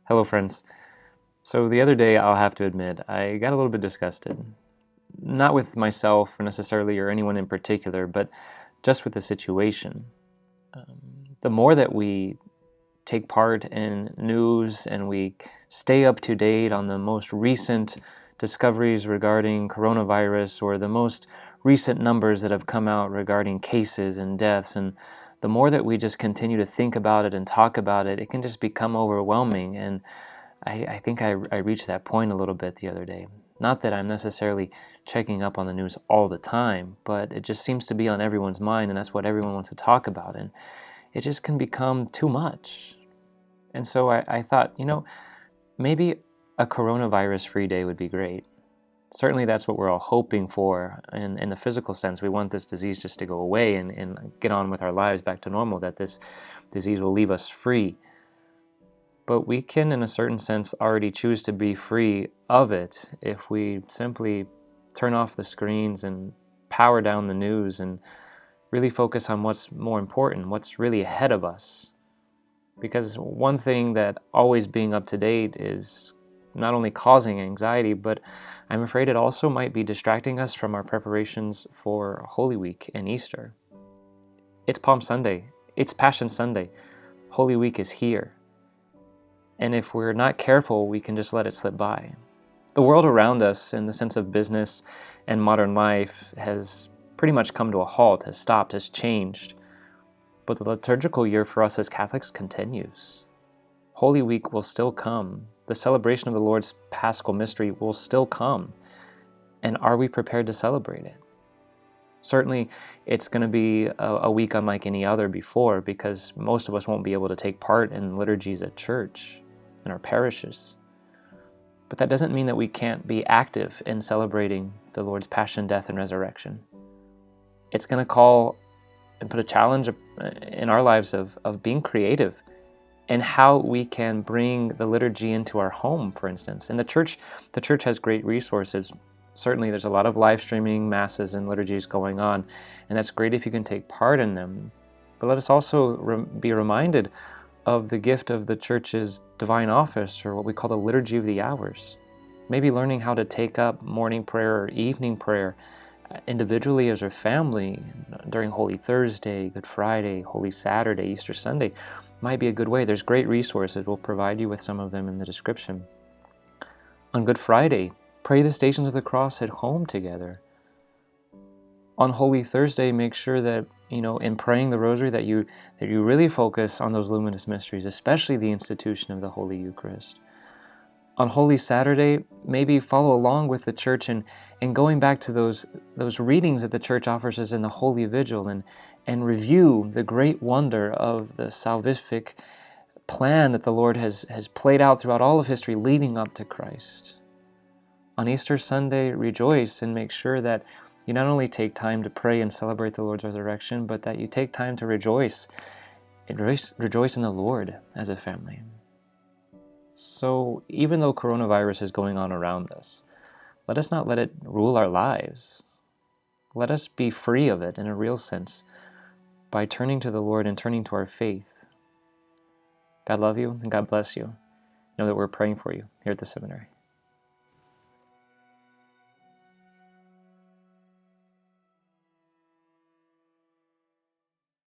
Hello, friends. So the other day, I'll have to admit, I got a little bit disgusted. Not with myself or necessarily or anyone in particular, but just with the situation. The more that we take part in news and we stay up to date on the most recent discoveries regarding coronavirus or the most recent numbers that have come out regarding cases and deaths, and the more that we just continue to think about it and talk about it, it can just become overwhelming. And I think I reached that point a little bit the other day. Not that I'm necessarily checking up on the news all the time, but it just seems to be on everyone's mind, and that's what everyone wants to talk about. And it just can become too much. And so I thought, maybe a coronavirus-free day would be great. Certainly that's what we're all hoping for in the physical sense. We want this disease just to go away and get on with our lives back to normal, that this disease will leave us free. But we can, in a certain sense, already choose to be free of it if we simply turn off the screens and power down the news and really focus on what's more important, what's really ahead of us. Because one thing that always being up to date is not only causing anxiety, but I'm afraid it also might be distracting us from our preparations for Holy Week and Easter. It's Palm Sunday. It's Passion Sunday. Holy Week is here. And if we're not careful, we can just let it slip by. The world around us, in the sense of business and modern life, has pretty much come to a halt, has stopped, has changed. But the liturgical year for us as Catholics continues. Holy Week will still come. The celebration of the Lord's Paschal Mystery will still come. And are we prepared to celebrate it? Certainly, it's going to be a week unlike any other before, because most of us won't be able to take part in liturgies at church, in our parishes. But that doesn't mean that we can't be active in celebrating the Lord's Passion, Death, and Resurrection. It's going to call and put a challenge in our lives of being creative and how we can bring the liturgy into our home, for instance. And the church has great resources. Certainly there's a lot of live streaming masses and liturgies going on, and that's great if you can take part in them. But let us also be reminded of the gift of the church's divine office, or what we call the liturgy of the hours. Maybe learning how to take up morning prayer or evening prayer individually as a family during Holy Thursday, Good Friday, Holy Saturday, Easter Sunday might be a good way. There's great resources. We'll provide you with some of them in the description. On Good Friday, pray the Stations of the Cross at home together. On Holy Thursday, make sure that, in praying the Rosary, that you really focus on those luminous mysteries, especially the institution of the Holy Eucharist. On Holy Saturday, maybe follow along with the Church and going back to those readings that the Church offers us in the Holy Vigil and review the great wonder of the salvific plan that the Lord has played out throughout all of history leading up to Christ. On Easter Sunday, rejoice and make sure that you not only take time to pray and celebrate the Lord's resurrection, but that you take time to rejoice in the Lord as a family. So even though coronavirus is going on around us, let us not let it rule our lives. Let us be free of it in a real sense by turning to the Lord and turning to our faith. God love you and God bless you. Know that we're praying for you here at the seminary.